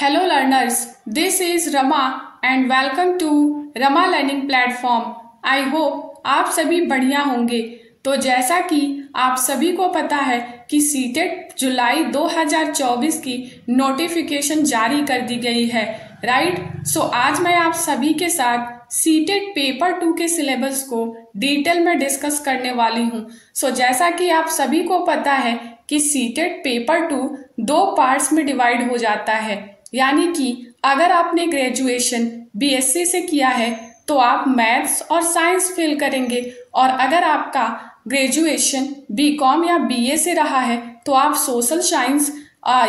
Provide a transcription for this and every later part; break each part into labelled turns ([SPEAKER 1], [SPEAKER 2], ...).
[SPEAKER 1] Hello learners, this is Rama and welcome to Rama Learning Platform. I hope आप सभी बढ़िया होंगे। तो जैसा कि आप सभी को पता है कि सीटेट जुलाई 2024 की नोटिफिकेशन जारी कर दी गई है, राइट। सो आज मैं आप सभी के साथ सीटेट पेपर 2 के सिलेबस को डिटेल में डिस्कस करने वाली हूँ। सो जैसा कि आप सभी को पता है कि सीटेट पेपर 2 दो पार्ट्स में डिवाइड हो जाता है, यानी कि अगर आपने ग्रेजुएशन बीएससी से किया है तो आप मैथ्स और साइंस फेल करेंगे, और अगर आपका ग्रेजुएशन बीकॉम या बीए से रहा है तो आप सोशल साइंस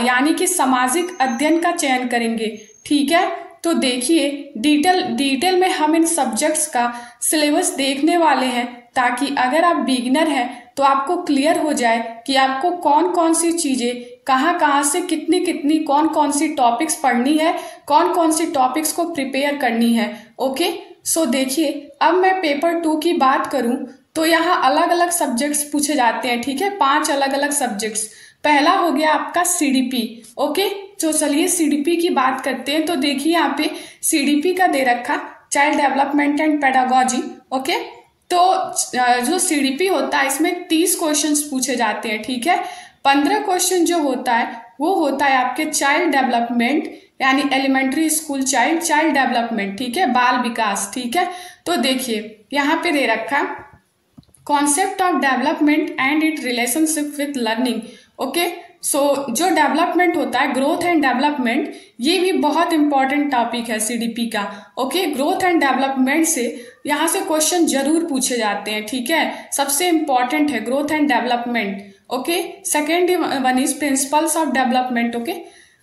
[SPEAKER 1] यानी कि सामाजिक अध्ययन का चयन करेंगे, ठीक है। तो देखिए डिटेल में हम इन सब्जेक्ट्स का सिलेबस देखने वाले हैं, ताकि अगर आप बिगिनर हैं तो आपको क्लियर हो जाए कि आपको कौन कौन सी चीज़ें कहाँ से कितनी कौन कौन सी टॉपिक्स पढ़नी है, कौन कौन सी टॉपिक्स को प्रिपेयर करनी है। ओके, सो देखिए अब मैं पेपर 2 की बात करूं तो यहाँ अलग अलग सब्जेक्ट्स पूछे जाते हैं, ठीक है। 5 अलग अलग सब्जेक्ट्स। पहला हो गया आपका सीडीपी। ओके, तो चलिए सीडीपी की बात करते हैं। तो देखिए यहाँ पे सीडीपी का दे रखा child development and pedagogy. Okay, तो जो सीडीपी होता है इसमें 30 क्वेश्चंस पूछे जाते हैं, ठीक है। 15 क्वेश्चन जो होता है वो होता है आपके चाइल्ड डेवलपमेंट यानी एलिमेंट्री स्कूल चाइल्ड डेवलपमेंट, ठीक है, बाल विकास, ठीक है। तो देखिए यहाँ पे दे रखा concept of development and it relationship with learning. Okay, so जो डेवलपमेंट होता है, ग्रोथ एंड डेवलपमेंट, ये भी बहुत इंपॉर्टेंट टॉपिक है सीडीपी का। ओके, ग्रोथ एंड डेवलपमेंट से यहाँ से क्वेश्चन जरूर पूछे जाते हैं, ठीक है। सबसे इंपॉर्टेंट है growth and development. Okay, second one is principles of development. Okay,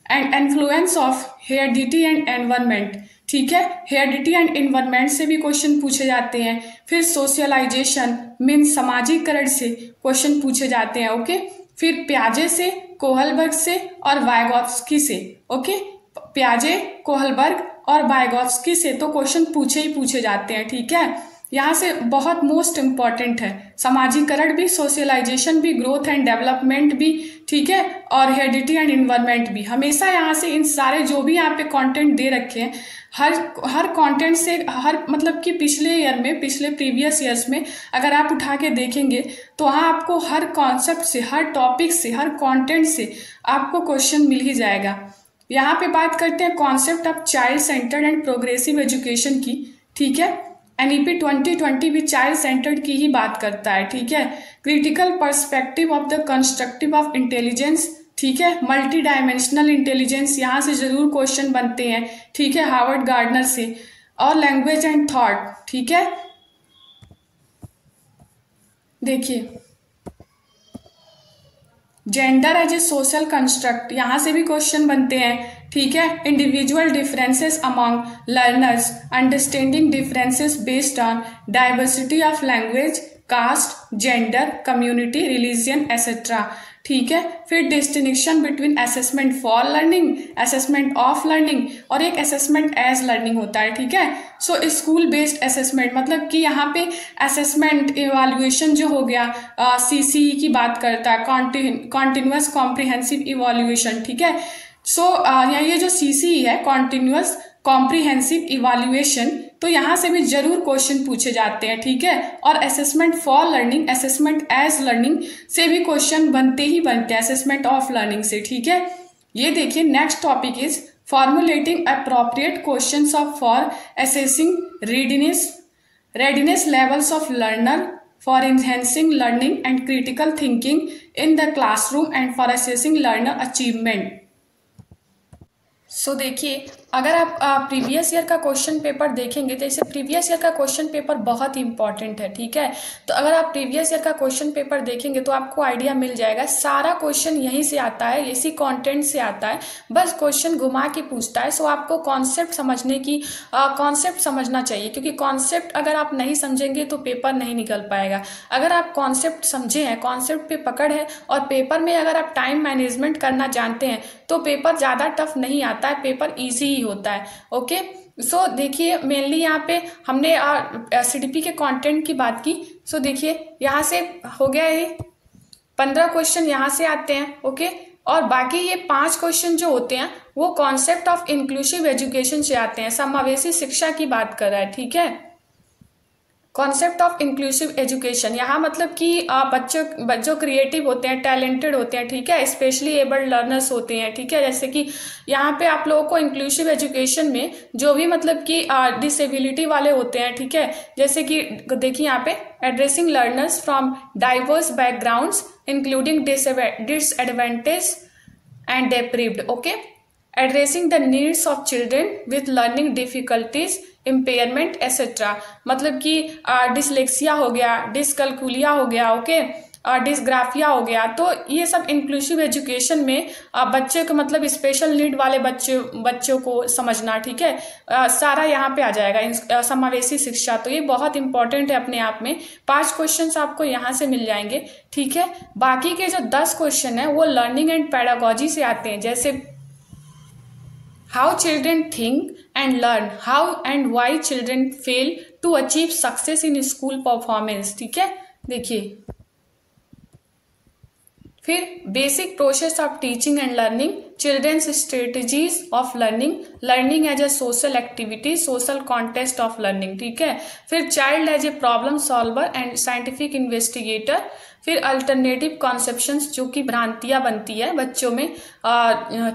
[SPEAKER 1] and influence of heredity and environment, ठीक है। हेरिडिटी एंड एनवायरमेंट से भी क्वेश्चन पूछे जाते हैं। फिर सोशलाइजेशन मीन समाजीकरण से क्वेश्चन पूछे जाते हैं। ओके, फिर प्याजे से, कोहलबर्ग से और वाइगॉत्स्की से। ओके, प्याजे, कोहलबर्ग और वाइगॉत्स्की से तो क्वेश्चन पूछे जाते हैं, ठीक है। यहाँ से बहुत मोस्ट इंपॉर्टेंट है समाजीकरण भी, सोशलाइजेशन भी, ग्रोथ एंड डेवलपमेंट भी, ठीक है, और हेरिडिटी एंड एनवायरमेंट भी। हमेशा यहाँ से इन सारे जो भी यहाँ पे कंटेंट दे रखे हैं, हर कंटेंट से मतलब कि पिछले प्रीवियस ईयर्स में अगर आप उठा के देखेंगे तो वहाँ आपको हर कॉन्सेप्ट से, हर टॉपिक से, हर कंटेंट से आपको क्वेश्चन मिल ही जाएगा। यहाँ पे बात करते हैं concept of child centred and progressive education की, ठीक है। एनईपी 2020 भी चाइल्ड सेंटर्ड की ही बात करता है, ठीक है। Critical perspective of the constructive of intelligence, ठीक है। मल्टी डायमेंशनल इंटेलिजेंस, यहाँ से जरूर क्वेश्चन बनते हैं, ठीक है, हार्वर्ड गार्डनर से। और लैंग्वेज एंड थॉट, ठीक है। देखिए gender as a social construct, यहाँ से भी क्वेश्चन बनते हैं, ठीक है। Individual differences among learners, understanding differences based on diversity of language, caste, gender, community, religion etcetera, ठीक है। फिर distinction between assessment for learning, assessment of learning और एक असेसमेंट एज लर्निंग होता है, ठीक है। सो स्कूल बेस्ड असेसमेंट मतलब कि यहाँ पे असेसमेंट इवैल्यूएशन जो हो गया, सीसीई की बात करता है, कॉन्टिन्यूअस कॉम्प्रिहेंसिव इवैल्यूएशन, ठीक है। सो ये जो सीसीई है, कॉन्टिन्यूअस कॉम्प्रिहेंसिव इवैल्यूएशन, तो यहाँ से भी जरूर क्वेश्चन पूछे जाते हैं, ठीक है। और assessment for learning, assessment as learning से भी क्वेश्चन बनते हैं, असेसमेंट ऑफ लर्निंग से, ठीक है। ये देखिए next topic is formulating appropriate questions of for assessing readiness levels of learner for enhancing learning and critical thinking in the classroom and for assessing learner achievement। सो देखिए अगर आप प्रीवियस ईयर का question paper देखेंगे, जैसे previous year का question paper बहुत ही important है, ठीक है। तो अगर आप प्रीवियस ईयर का क्वेश्चन पेपर देखेंगे तो आपको आइडिया मिल जाएगा, सारा क्वेश्चन यहीं से आता है, इसी कंटेंट से आता है, बस क्वेश्चन घुमा के पूछता है। सो आपको कॉन्सेप्ट समझना चाहिए, क्योंकि कॉन्सेप्ट अगर आप नहीं समझेंगे तो पेपर नहीं निकल पाएगा। अगर आप कॉन्सेप्ट समझे हैं, कॉन्सेप्ट पे पकड़ है और पेपर में अगर आप टाइम मैनेजमेंट करना जानते हैं तो पेपर ज़्यादा टफ नहीं आता है, पेपर ईजी ही होता है। ओके, सो देखिए मेनली यहाँ पे हमने सीडीपी के कंटेंट की बात की। सो देखिए यहाँ से हो गया ये 15 क्वेश्चन यहाँ से आते हैं, ओके। और बाकी ये 5 क्वेश्चन जो होते हैं वो कॉन्सेप्ट ऑफ इंक्लूसिव एजुकेशन से आते हैं, समावेशी शिक्षा की बात कर रहा है, ठीक है। कॉन्सेप्ट ऑफ इंक्लूसिव एजुकेशन, यहाँ मतलब कि बच्चों क्रिएटिव होते हैं, टैलेंटेड होते हैं, ठीक है, स्पेशली एबल्ड लर्नर्स होते हैं, ठीक है। जैसे कि यहाँ पे आप लोगों को इंक्लूसिव एजुकेशन में जो भी मतलब कि डिसेबिलिटी वाले होते हैं, ठीक है, जैसे कि देखिए यहाँ पे addressing learners from diverse backgrounds including disadvantage and deprived, okay, addressing the needs of children with learning difficulties, impairment etcetera, मतलब कि डिसलेक्सिया हो गया, डिसकैलकुलिया हो गया, ओके, डिसग्राफिया हो गया। तो ये सब इंक्लूसिव एजुकेशन में बच्चे को मतलब स्पेशल नीड वाले बच्चों को समझना, ठीक है, सारा यहाँ पे आ जाएगा समावेशी शिक्षा। तो ये बहुत इंपॉर्टेंट है अपने आप में। 5 क्वेश्चंस आपको यहाँ से मिल जाएंगे, ठीक है। बाकी के जो 10 क्वेश्चन है वो लर्निंग एंड पेडागोजी से आते हैं, जैसे how children think and learn, how and why children fail to achieve success in school performance, ठीक है। देखिए फिर basic process of teaching and learning, children's strategies of learning, learning as a social activity, social contest of learning, ठीक है। फिर child as a problem solver and scientific investigator, फिर alternative conceptions, जो कि भ्रांतियां बनती है बच्चों में,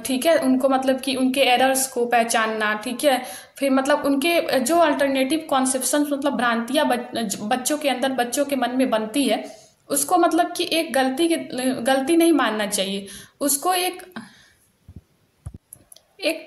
[SPEAKER 1] ठीक है, उनको मतलब कि उनके एरर्स को पहचानना, ठीक है। फिर मतलब उनके जो अल्टरनेटिव कॉन्सेप्शंस मतलब भ्रांतियां बच्चों के अंदर, बच्चों के मन में बनती है, उसको मतलब कि एक गलती नहीं मानना चाहिए, उसको एक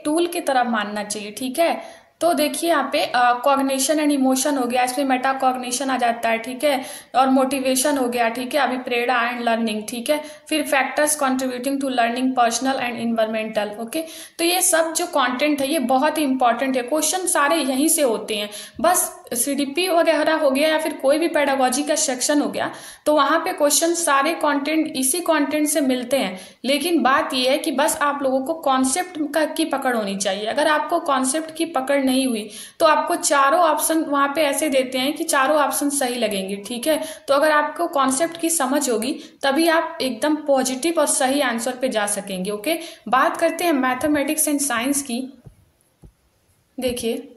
[SPEAKER 1] टूल की तरह मानना चाहिए, ठीक है। तो देखिए यहाँ पे कॉग्निशन एंड इमोशन हो गया, इसमें मेटा कॉग्निशन आ जाता है, ठीक है, और मोटिवेशन हो गया, ठीक है, अभिप्रेरणा एंड लर्निंग, ठीक है। फिर factors contributing to learning, personal and environmental, okay. तो ये सब जो कंटेंट है ये बहुत ही इंपॉर्टेंट है, क्वेश्चन सारे यहीं से होते हैं। बस सीडीपी वगैरह हो गया या फिर कोई भी पेडागोजी का सेक्शन हो गया तो वहां पे क्वेश्चन सारे कंटेंट इसी कंटेंट से मिलते हैं, लेकिन बात यह है कि बस आप लोगों को कॉन्सेप्ट की पकड़ होनी चाहिए। अगर आपको कॉन्सेप्ट की पकड़ नहीं हुई तो आपको चारों ऑप्शन वहां पे ऐसे देते हैं कि चारों ऑप्शन सही लगेंगे, ठीक है। तो अगर आपको कॉन्सेप्ट की समझ होगी तभी आप एकदम पॉजिटिव और सही आंसर पे जा सकेंगे, ओके। बात करते हैं मैथमेटिक्स एंड साइंस की। देखिए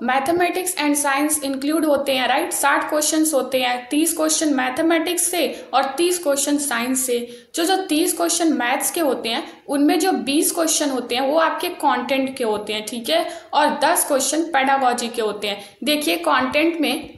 [SPEAKER 1] मैथमेटिक्स एंड साइंस इंक्लूड होते हैं, राइट। 60 क्वेश्चंस होते हैं, 30 क्वेश्चन मैथमेटिक्स से और 30 क्वेश्चन साइंस से। जो 30 क्वेश्चन मैथ्स के होते हैं उनमें जो 20 क्वेश्चन होते हैं वो आपके कंटेंट के होते हैं, ठीक है, और 10 क्वेश्चन पेडागोजी के होते हैं। देखिए कंटेंट में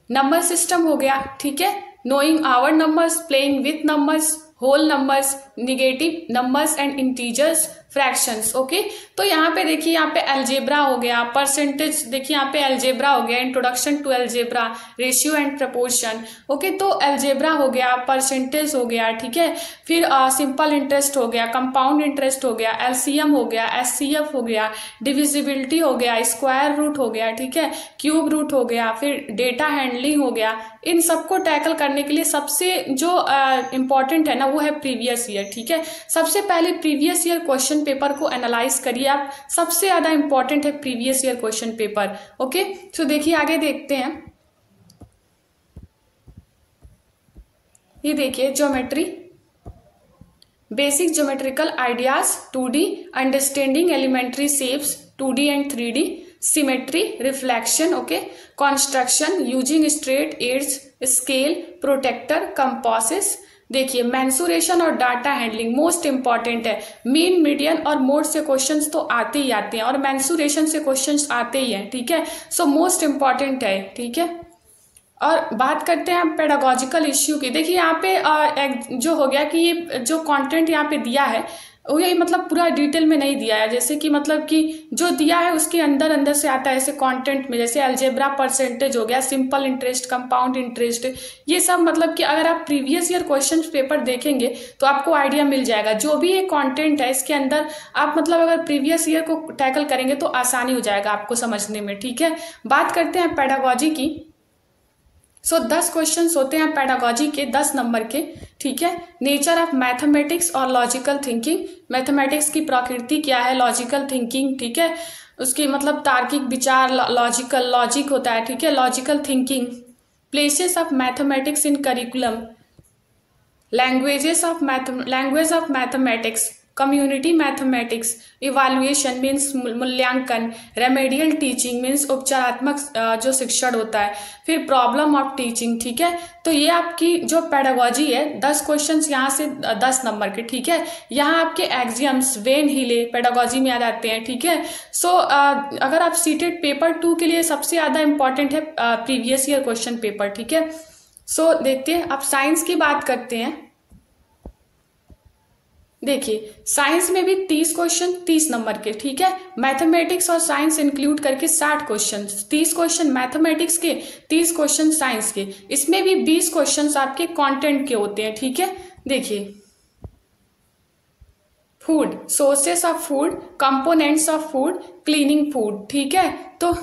[SPEAKER 1] नंबर सिस्टम हो गया, ठीक है, knowing our numbers, playing with numbers, whole numbers, negative numbers and integers, fractions, okay. तो यहाँ पे देखिए, यहाँ पे अलजेब्रा हो गया, परसेंटेज, देखिए यहाँ पे अलजेब्रा हो गया, introduction to algebra, ratio and proportion, okay. तो अलजेब्रा हो गया, परसेंटेज हो गया, ठीक है। फिर सिंपल इंटरेस्ट हो गया, कंपाउंड इंटरेस्ट हो गया, एलसीएम हो गया, एचसीएफ हो गया, डिविजिबिलिटी हो गया, स्क्वायर रूट हो गया, ठीक है, क्यूब रूट हो गया, फिर डेटा हैंडलिंग हो गया। इन सबको टैकल करने के लिए सबसे जो इम्पोर्टेंट है ना वो है प्रीवियस ईयर, ठीक है। सबसे पहले प्रीवियस ईयर क्वेश्चन पेपर को एनालाइज करिए आप, सबसे ज्यादा इंपॉर्टेंट है previous year question paper, okay. तो देखिए आगे देखते हैं, ये देखिए geometry, basic geometrical ideas, 2D, understanding elementary shapes 2D and 3D, symmetry, reflection, okay, construction using straight edges, scale, protractor, compasses. देखिए मेंसुरेशन और डाटा हैंडलिंग मोस्ट इंपॉर्टेंट है। मीन, मीडियन और मोड से क्वेश्चंस तो आते ही आते हैं और मेंसुरेशन से क्वेश्चंस आते ही हैं, ठीक है। सो मोस्ट इंपॉर्टेंट है, ठीक है। और बात करते हैं पेडागोजिकल इश्यू की। देखिए यहाँ पे जो हो गया कि ये जो कंटेंट यहाँ पे दिया है ये मतलब पूरा डिटेल में नहीं दिया है, जैसे कि मतलब कि जो दिया है उसके अंदर अंदर से आता है ऐसे कंटेंट में, जैसे अलजेब्रा, परसेंटेज हो गया, सिंपल इंटरेस्ट, कंपाउंड इंटरेस्ट, ये सब मतलब कि अगर आप प्रीवियस ईयर क्वेश्चन पेपर देखेंगे तो आपको आइडिया मिल जाएगा। जो भी ये कंटेंट है इसके अंदर आप मतलब अगर प्रीवियस ईयर को टैकल करेंगे तो आसानी हो जाएगा आपको समझने में, ठीक है। बात करते हैं पेडागोजी की। 10 क्वेश्चंस होते हैं पेडागोजी के 10 नंबर के, ठीक है। नेचर ऑफ मैथमेटिक्स और लॉजिकल थिंकिंग, मैथमेटिक्स की प्रकृति क्या है, लॉजिकल थिंकिंग, ठीक है, उसकी मतलब तार्किक विचार, लॉजिक होता है, ठीक है, logical thinking. Places of mathematics in curriculum, language of mathematics, community mathematics, evaluation means मूल्यांकन, रेमेडियल टीचिंग मीन्स उपचारात्मक जो शिक्षण होता है, फिर प्रॉब्लम ऑफ टीचिंग। ठीक है, तो ये आपकी जो पेडागोजी है 10 क्वेश्चंस यहाँ से 10 नंबर के। ठीक है, यहाँ आपके एक्सियम्स वेन हिले पेडागोजी में आ जाते हैं। ठीक है, सो अगर आप सीटेड पेपर 2 के लिए सबसे ज्यादा इंपॉर्टेंट है प्रीवियस ईयर क्वेश्चन पेपर। ठीक है, सो देखते हैं अब साइंस की बात करते हैं। देखिए साइंस में भी 30 क्वेश्चन 30 नंबर के। ठीक है, मैथमेटिक्स और साइंस इंक्लूड करके 60 क्वेश्चन, 30 क्वेश्चन मैथमेटिक्स के, 30 क्वेश्चन साइंस के। इसमें भी 20 क्वेश्चन आपके कंटेंट के होते हैं। ठीक है, देखिए food, sources of food, components of food, cleaning food. ठीक है, तो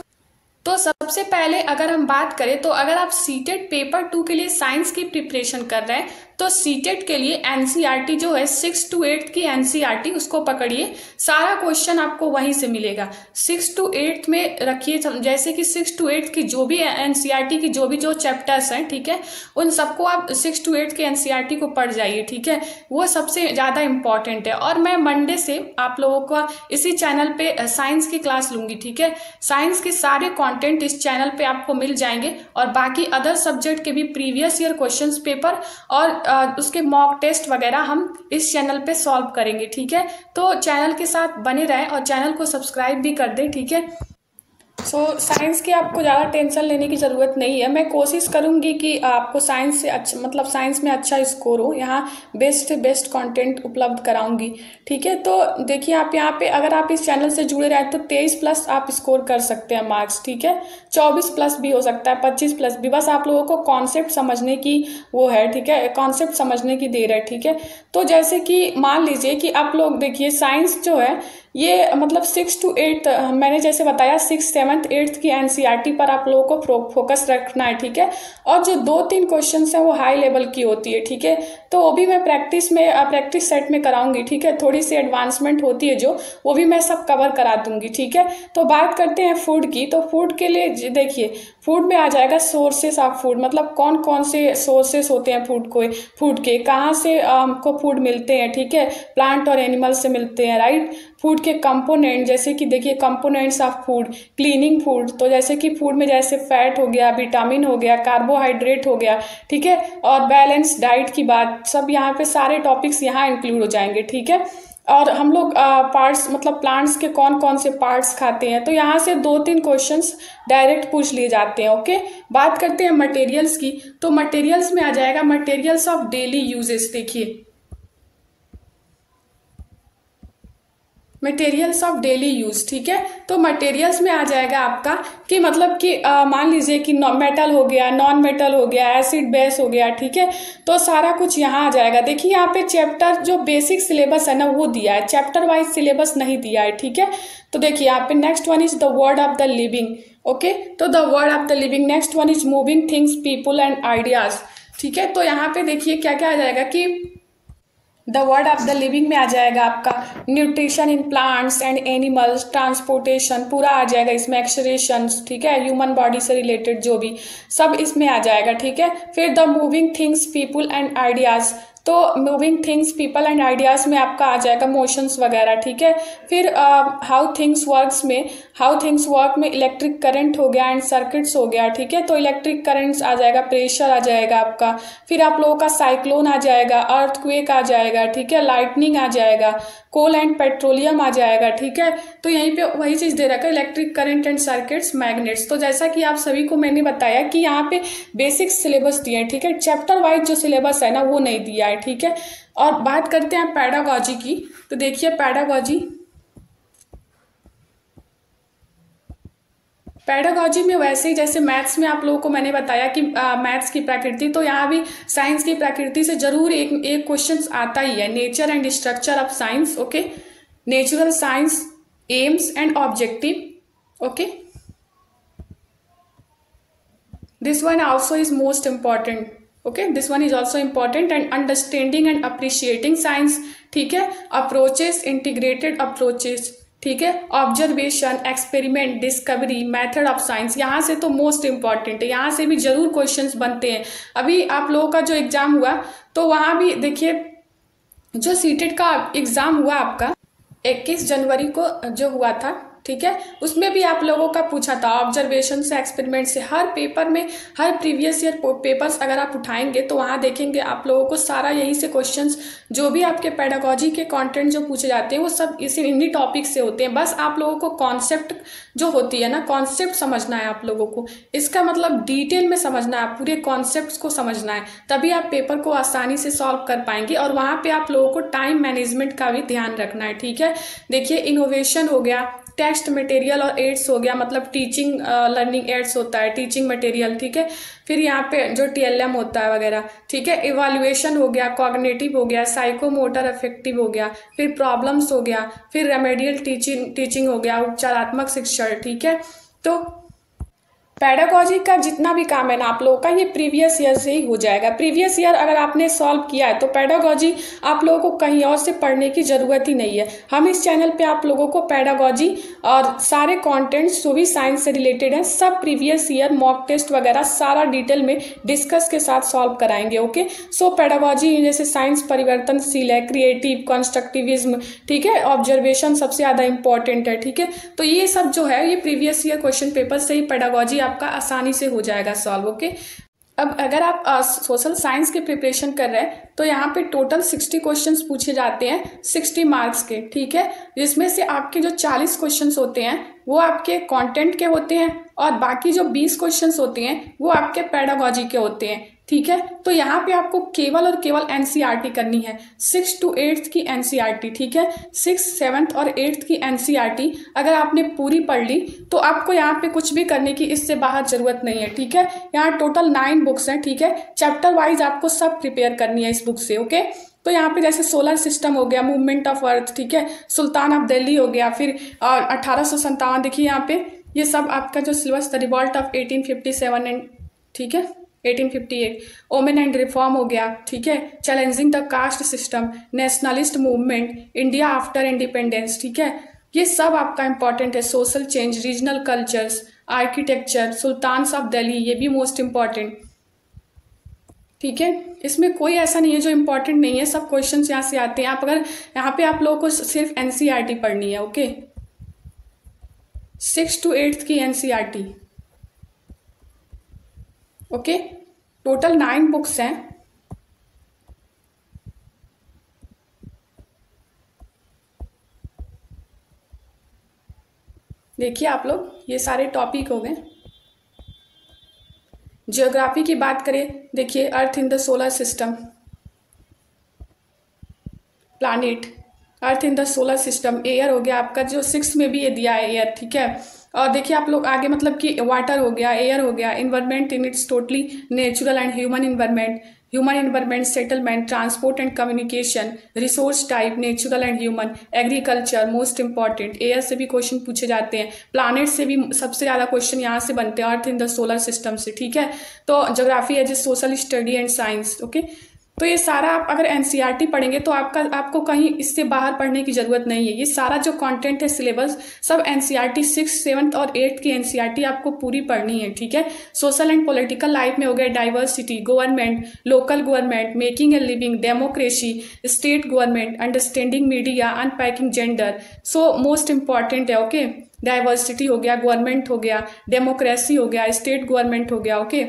[SPEAKER 1] सबसे पहले अगर हम बात करें तो अगर आप सीटेड पेपर 2 के लिए साइंस की प्रिपरेशन कर रहे हैं तो सीटेड के लिए एनसीईआरटी जो है 6 to 8 की एनसीईआरटी उसको पकड़िए, सारा क्वेश्चन आपको वहीं से मिलेगा। 6 to 8 में रखिए, जैसे कि 6 to 8 की जो भी एनसीईआरटी की जो चैप्टर्स हैं, ठीक है, उन सबको आप 6 to 8 के एनसीईआरटी को पढ़ जाइए। ठीक है, वो सबसे ज़्यादा इंपॉर्टेंट है। और मैं मंडे से आप लोगों का इसी चैनल पे साइंस की क्लास लूंगी। ठीक है, साइंस के सारे कंटेंट इस चैनल पे आपको मिल जाएंगे और बाकी अदर सब्जेक्ट के भी प्रीवियस ईयर क्वेश्चंस पेपर और उसके मॉक टेस्ट वगैरह हम इस चैनल पे सॉल्व करेंगे। ठीक है, तो चैनल के साथ बने रहें और चैनल को सब्सक्राइब भी कर दें। ठीक है, साइंस की आपको ज़्यादा टेंशन लेने की ज़रूरत नहीं है। मैं कोशिश करूंगी कि आपको साइंस से अच्छा, मतलब साइंस में अच्छा स्कोर हो, यहाँ बेस्ट से बेस्ट कंटेंट उपलब्ध कराऊंगी। ठीक है, तो देखिए आप यहाँ पे अगर आप इस चैनल से जुड़े रहे तो 23+ आप स्कोर कर सकते हैं मार्क्स। ठीक है, 24+ भी हो सकता है, 25+ भी, बस आप लोगों को कॉन्सेप्ट समझने की वो है। ठीक है, कॉन्सेप्ट समझने की देर है। ठीक है, तो जैसे कि मान लीजिए कि आप लोग देखिए साइंस जो है ये मतलब 6 to 8 मैंने जैसे बताया 6th 7th 8th की एनसीईआरटी पर आप लोगों को फोकस रखना है। ठीक है, और जो 2-3 क्वेश्चन हैं वो हाई लेवल की होती है। ठीक है, तो वो भी मैं प्रैक्टिस सेट में कराऊंगी। ठीक है, थोड़ी सी एडवांसमेंट होती है जो, वो भी मैं सब कवर करा दूंगी। ठीक है, तो बात करते हैं फूड की। तो फूड के लिए देखिए फूड में आ जाएगा सोर्सेस ऑफ फूड, मतलब कौन कौन से सोर्सेस होते हैं फूड के कहाँ से हमको फूड मिलते हैं। ठीक है, प्लांट और एनिमल से मिलते हैं, राइट। फूड के कंपोनेंट, जैसे कि देखिए components of food, cleaning food, तो जैसे कि फूड में जैसे फैट हो गया, विटामिन हो गया, कार्बोहाइड्रेट हो गया। ठीक है, और बैलेंस डाइट की बात, सब यहाँ पे सारे टॉपिक्स यहाँ इंक्लूड हो जाएंगे। ठीक है, और हम लोग पार्ट्स मतलब प्लांट्स के कौन कौन से पार्ट्स खाते हैं, तो यहाँ से 2-3 क्वेश्चंस डायरेक्ट पूछ लिए जाते हैं। ओके, बात करते हैं मटेरियल्स की। तो मटेरियल्स में आ जाएगा मटेरियल्स ऑफ डेली यूजेस। देखिए मटेरियल्स ऑफ डेली यूज। ठीक है, तो मटेरियल्स में आ जाएगा आपका कि मतलब कि मान लीजिए कि मेटल हो गया, नॉन मेटल हो गया, एसिड बेस हो गया। ठीक है, तो सारा कुछ यहाँ आ जाएगा। देखिए यहाँ पे चैप्टर जो बेसिक सिलेबस है ना वो दिया है, चैप्टर वाइज सिलेबस नहीं दिया है। ठीक है, तो देखिए यहाँ पे next one is the word of the living. Okay, तो the word of the living, next one is moving things, people and ideas. ठीक है, तो यहाँ पे देखिए क्या क्या आ जाएगा कि the word of the living में आ जाएगा आपका nutrition in plants and animals, transportation पूरा आ जाएगा इसमें, एक्सक्रीशंस। ठीक है, ह्यूमन बॉडी से रिलेटेड जो भी सब इसमें आ जाएगा। ठीक है, फिर the moving things, people and ideas, तो moving things, people and ideas में आपका आ जाएगा मोशंस वगैरह। ठीक है, फिर हाउ थिंग्स वर्क में इलेक्ट्रिक करंट हो गया एंड सर्किट्स हो गया। ठीक है, तो इलेक्ट्रिक करंट्स आ जाएगा, प्रेशर आ जाएगा आपका, फिर आप लोगों का साइक्लोन आ जाएगा, अर्थक्वेक आ जाएगा। ठीक है, लाइटनिंग आ जाएगा, कोल एंड पेट्रोलियम आ जाएगा। ठीक है, तो यहीं पे वही चीज दे रखा है, electric current and circuits, magnets. तो जैसा कि आप सभी को मैंने बताया कि यहाँ पे बेसिक सिलेबस दिए हैं। ठीक है, चैप्टर वाइज जो सिलेबस है ना वो नहीं दिया है। ठीक है, और बात करते हैं पेडागोजी की। तो देखिए पेडागोजी में वैसे ही जैसे मैथ्स में आप लोगों को मैंने बताया कि मैथ्स की प्रकृति, तो यहाँ भी साइंस की प्रकृति से जरूर एक क्वेश्चन आता ही है, nature and structure of science. Okay, natural science, AIIMS and objective. Okay, this one also is most important. Okay, this one is also important and understanding and appreciating science. ठीक है, approaches, integrated approaches. ठीक है। Observation, experiment, discovery, method of science, यहाँ से तो most important है, यहाँ से भी जरूर क्वेश्चंस बनते हैं। अभी आप लोगों का जो एग्जाम हुआ तो वहाँ भी देखिए, जो सीटेट का एग्जाम हुआ आपका 21 जनवरी को जो हुआ था, ठीक है, उसमें भी आप लोगों का पूछा था ऑब्जर्वेशन से, एक्सपेरिमेंट से। हर पेपर में, हर प्रीवियस ईयर पेपर्स अगर आप उठाएंगे तो वहाँ देखेंगे आप लोगों को सारा यही से क्वेश्चंस, जो भी आपके पेडागोजी के कंटेंट जो पूछे जाते हैं वो सब इन्हीं टॉपिक से होते हैं। बस आप लोगों को कॉन्सेप्ट जो होती है ना, कॉन्सेप्ट समझना है आप लोगों को, इसका मतलब डिटेल में समझना है, पूरे कॉन्सेप्ट को समझना है, तभी आप पेपर को आसानी से सॉल्व कर पाएंगे। और वहाँ पे आप लोगों को टाइम मैनेजमेंट का भी ध्यान रखना है, ठीक है। देखिए, इनोवेशन हो गया, टेक्स्ट मटेरियल और एड्स हो गया, मतलब टीचिंग लर्निंग एड्स होता है, टीचिंग मटेरियल, ठीक है। फिर यहाँ पे जो TLM होता है वगैरह, ठीक है। इवैल्यूएशन हो गया, कॉग्निटिव हो गया, साइकोमोटर अफेक्टिव हो गया, फिर प्रॉब्लम्स हो गया, फिर रेमेडियल टीचिंग हो गया, उपचारात्मक शिक्षण, ठीक है। तो पेडागोजी का जितना भी काम है ना आप लोगों का, ये प्रीवियस ईयर से ही हो जाएगा। प्रीवियस ईयर अगर आपने सॉल्व किया है तो पेडागोजी आप लोगों को कहीं और से पढ़ने की ज़रूरत ही नहीं है। हम इस चैनल पे आप लोगों को पेडागोजी और सारे कंटेंट्स जो भी साइंस से रिलेटेड हैं सब प्रीवियस ईयर मॉक टेस्ट वगैरह सारा डिटेल में डिस्कस के साथ सॉल्व कराएंगे, ओके। सो पेडागोजी जैसे साइंस परिवर्तनशील है, क्रिएटिव, कंस्ट्रक्टिविज्म, ठीक है, ऑब्जर्वेशन सबसे ज़्यादा इंपॉर्टेंट है, ठीक है। तो ये सब जो है ये प्रीवियस ईयर क्वेश्चन पेपर से ही पेडागोजी आपका आसानी से हो जाएगा सॉल्व, ओके। अब अगर आप सोशल साइंस की प्रिपरेशन कर रहे हैं तो यहाँ पे टोटल 60 क्वेश्चंस पूछे जाते हैं 60 मार्क्स के, ठीक है। जिसमें से आपके जो 40 क्वेश्चंस होते हैं वो आपके कंटेंट के होते हैं और बाकी जो 20 क्वेश्चंस होते हैं वो आपके पेडागोजी के होते हैं, ठीक है। तो यहाँ पे आपको केवल और केवल NCERT करनी है, 6 to 8th की NCERT, ठीक है। 6th, 7th और 8th की NCERT अगर आपने पूरी पढ़ ली तो आपको यहाँ पे कुछ भी करने की इससे बाहर जरूरत नहीं है, ठीक है। यहाँ टोटल 9 बुक्स हैं, ठीक है। चैप्टर वाइज आपको सब प्रिपेयर करनी है इस बुक से, ओके। तो यहाँ पे जैसे सोलर सिस्टम हो गया, मूवमेंट ऑफ अर्थ, ठीक है, सुल्तान ऑफ दिल्ली हो गया, फिर 1857, देखिए यहाँ पे ये सब आपका जो सिलेबस था, रिवॉल्ट ऑफ 1857 एंड, ठीक है, 1858, ओमेन एंड रिफॉर्म हो गया, ठीक है, challenging the caste system, nationalist movement, India after independence, ठीक है, ये सब आपका इंपॉर्टेंट है। Social change, regional cultures, architecture, sultans of Delhi, ये भी मोस्ट इंपॉर्टेंट, ठीक है। इसमें कोई ऐसा नहीं है जो इंपॉर्टेंट नहीं है, सब क्वेश्चंस यहाँ से आते हैं। आप अगर यहाँ पे आप लोगों को सिर्फ NCERT पढ़नी है, ओके। 6 to 8th की NCERT, ओके। टोटल 9 बुक्स हैं, देखिए आप लोग, ये सारे टॉपिक हो गए। जियोग्राफी की बात करें, देखिए earth in the solar system, planet, earth in the solar system, air हो गया आपका, जो 6 में भी ये दिया है एयर, ठीक है। और देखिए आप लोग आगे, मतलब कि वाटर हो गया, एयर हो गया, environment in its totally natural and human environment, settlement, transport and communication, resource type, natural and human, agriculture, most important, air से भी क्वेश्चन पूछे जाते हैं, प्लैनेट से भी सबसे ज़्यादा क्वेश्चन यहाँ से बनते हैं, अर्थ इन द सोलर सिस्टम से, ठीक है। तो ज्योग्राफी है जिस social study and science, okay. तो ये सारा आप अगर NCERT पढ़ेंगे तो आपको कहीं इससे बाहर पढ़ने की जरूरत नहीं है। ये सारा जो कंटेंट है सिलेबस सब NCERT 6th, 7th और 8th की NCERT आपको पूरी पढ़नी है, ठीक है। सोशल एंड पॉलिटिकल लाइफ में हो गया diversity, government, local government, making a living, democracy, state government, understanding media, unpacking gender, so most important है, ओके। डाइवर्सिटी हो गया, गवर्नमेंट हो गया, डेमोक्रेसी हो गया, स्टेट गवर्नमेंट हो गया, ओके।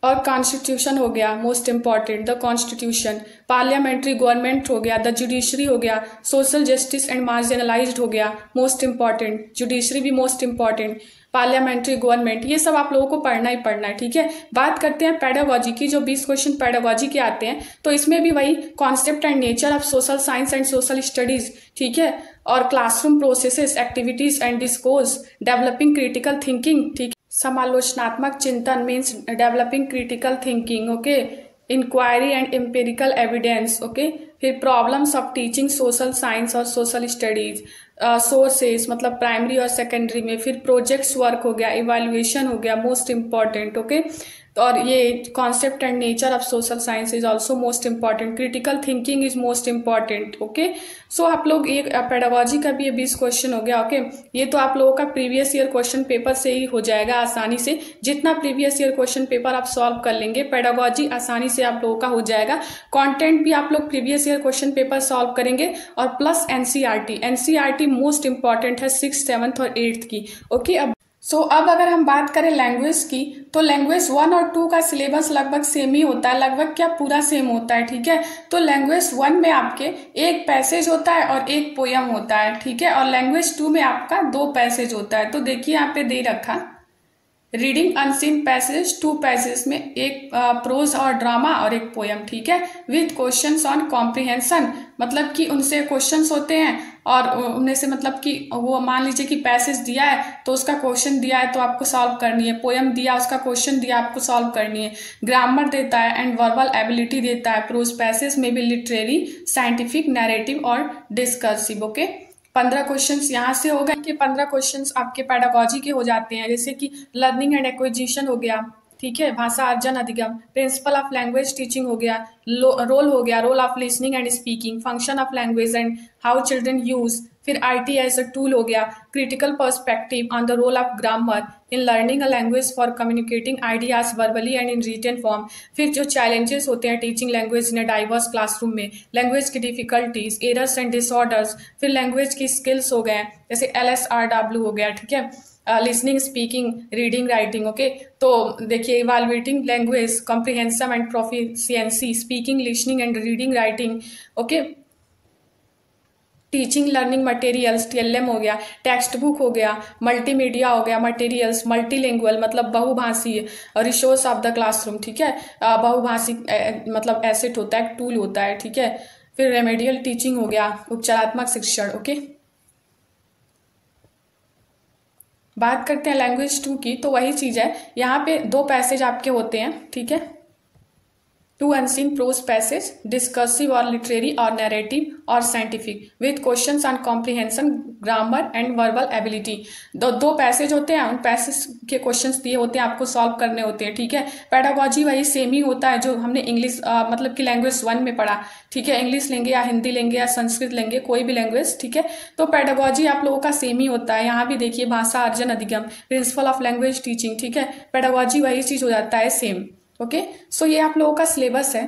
[SPEAKER 1] और कॉन्स्टिट्यूशन हो गया, most important, the constitution, parliamentary government हो गया, द जुडिशरी हो गया, सोशल जस्टिस एंड मार्जिनलाइज्ड हो गया, मोस्ट इंपॉर्टेंट, जुडिशरी भी मोस्ट इंपॉर्टेंट, पार्लियामेंट्री गवर्नमेंट, ये सब आप लोगों को पढ़ना ही पढ़ना है, ठीक है। बात करते हैं पेडागोजी की, जो 20 क्वेश्चन पेडागोजी के आते हैं तो इसमें भी वही concept and nature of social science and social studies, ठीक है, और classroom processes, activities and discourse, developing critical thinking, ठीक, समालोचनात्मक चिंतन means developing critical thinking, okay, inquiry and empirical evidence, okay. फिर problems of teaching social science और social studies, sources मतलब primary और सेकेंडरी में, फिर प्रोजेक्ट्स वर्क हो गया, इवैल्यूएशन हो गया, मोस्ट इंपॉर्टेंट, ओके। और ये concept and nature of social science is also most important, critical thinking is most important. Okay, so आप लोग एक पेडागोजी का भी 20 क्वेश्चन हो गया। ओके, ये तो आप लोगों का प्रीवियस ईयर क्वेश्चन पेपर से ही हो जाएगा आसानी से। जितना प्रीवियस ईयर क्वेश्चन पेपर आप सॉल्व कर लेंगे, पेडागोजी आसानी से आप लोगों का हो जाएगा। कंटेंट भी आप लोग previous year question paper solve करेंगे, और प्लस एनसीईआरटी मोस्ट इंपॉर्टेंट है 6th, 7th और 8th की। ओके, अब अगर हम बात करें लैंग्वेज की, तो लैंग्वेज 1 और 2 का सिलेबस लगभग सेम ही होता है, लगभग क्या पूरा सेम होता है। ठीक है, तो लैंग्वेज 1 में आपके एक पैसेज होता है और एक पोयम होता है। ठीक है, और लैंग्वेज 2 में आपका 2 पैसेज होता है। तो देखिए यहाँ पे दे रखा, रीडिंग अनसीन पैसेज 2 पैसेज में एक प्रोज और ड्रामा और एक पोयम। ठीक है, विथ क्वेश्चंस ऑन कॉम्प्रिहेंशन, मतलब कि उनसे क्वेश्चंस होते हैं और उनमें से मतलब कि वो मान लीजिए कि पैसेज दिया है तो उसका क्वेश्चन दिया है तो आपको सॉल्व करनी है, पोयम दिया उसका क्वेश्चन दिया आपको सॉल्व करनी है, ग्रामर देता है एंड वर्बल एबिलिटी देता है। प्रोज पैसेज में भी लिटरेरी, साइंटिफिक, नैरेटिव और डिस्कर्सिव। ओके, 15 क्वेश्चंस यहाँ से हो गए कि 15 क्वेश्चंस आपके पेडागोजी के हो जाते हैं, जैसे कि लर्निंग एंड एक्विजिशन हो गया। ठीक है, भाषा अर्जन अधिगम, प्रिंसिपल ऑफ लैंग्वेज टीचिंग हो गया, रोल हो गया, role of listening and speaking, function of language and how children use, फिर आईटी एज अ टूल हो गया, critical perspective on the role of grammar in learning a language for communicating ideas verbally and in written form, फिर जो challenges होते हैं teaching language in a diverse classroom में, language की difficulties, errors and disorders, फिर language की skills हो गए जैसे LSRW हो गया। ठीक है, listening, speaking, reading, writing. Okay, तो देखिए evaluating language comprehension and proficiency, speaking, listening and reading, writing. Okay, teaching learning materials TLM हो गया, टेक्स्ट बुक हो गया, मल्टीमीडिया हो गया, मटेरियल्स, मल्टीलिंगुअल मतलब बहुभाषी, रिसोर्स ऑफ द क्लासरूम। ठीक है, बहुभाषी मतलब एसेट होता है, टूल होता है। ठीक है, फिर रेमेडियल टीचिंग हो गया, उपचारात्मक शिक्षण। ओके, बात करते हैं लैंग्वेज 2 की, तो वही चीज़ है, यहाँ पे 2 पैसेज आपके होते हैं। ठीक है, 2 अनसीन प्रोज पैसेज, डिस्कसिव और लिटरेरी और नैरेटिव और scientific, with questions on comprehension, grammar and verbal ability. 2 passage होते हैं, उन पैसेज के क्वेश्चंस दिए होते हैं, आपको सॉल्व करने होते हैं। ठीक है, पेडागोजी वही सेम ही होता है जो हमने इंग्लिश मतलब कि लैंग्वेज 1 में पढ़ा। ठीक है, इंग्लिश लेंगे या हिंदी लेंगे या संस्कृत लेंगे, कोई भी लैंग्वेज। ठीक है, तो पेडागोजी आप लोगों का सेम ही होता है। यहाँ भी देखिए भाषा अर्जन अधिगम, प्रिंसिपल ऑफ लैंग्वेज टीचिंग। ठीक है, पेडागोजी वही चीज़ हो जाता है सेम। ओके, सो ये आप लोगों का सिलेबस है।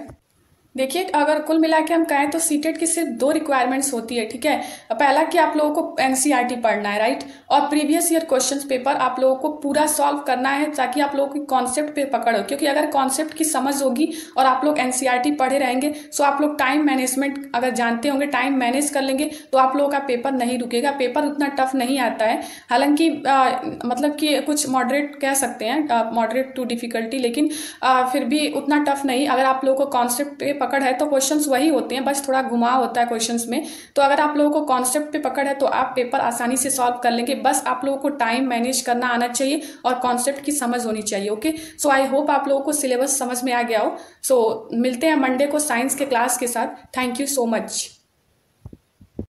[SPEAKER 1] देखिए, अगर कुल मिला के हम कहें तो सीटेट की सिर्फ 2 रिक्वायरमेंट्स होती है। ठीक है, पहला कि आप लोगों को एनसीईआरटी पढ़ना है, राइट, और प्रीवियस ईयर क्वेश्चंस पेपर आप लोगों को पूरा सॉल्व करना है ताकि आप लोगों की कॉन्सेप्ट पे पकड़ हो। क्योंकि अगर कॉन्सेप्ट की समझ होगी और आप लोग एनसीईआरटी पढ़े रहेंगे, सो आप लोग टाइम मैनेजमेंट अगर जानते होंगे, टाइम मैनेज कर लेंगे, तो आप लोगों का पेपर नहीं रुकेगा। पेपर उतना टफ नहीं आता है, हालांकि मतलब कि कुछ मॉडरेट कह सकते हैं, मॉडरेट टू डिफिकल्टी, लेकिन फिर भी उतना टफ नहीं। अगर आप लोगों को कॉन्सेप्ट पे पकड़ है तो क्वेश्चंस वही होते हैं, बस थोड़ा घुमाव होता है क्वेश्चंस में। तो अगर आप लोगों को कॉन्सेप्ट पे पकड़ है तो आप पेपर आसानी से सॉल्व कर लेंगे। बस आप लोगों को टाइम मैनेज करना आना चाहिए और कॉन्सेप्ट की समझ होनी चाहिए। ओके, सो आई होप आप लोगों को सिलेबस समझ में आ गया हो। सो मिलते हैं मंडे को साइंस के क्लास के साथ। Thank you so much.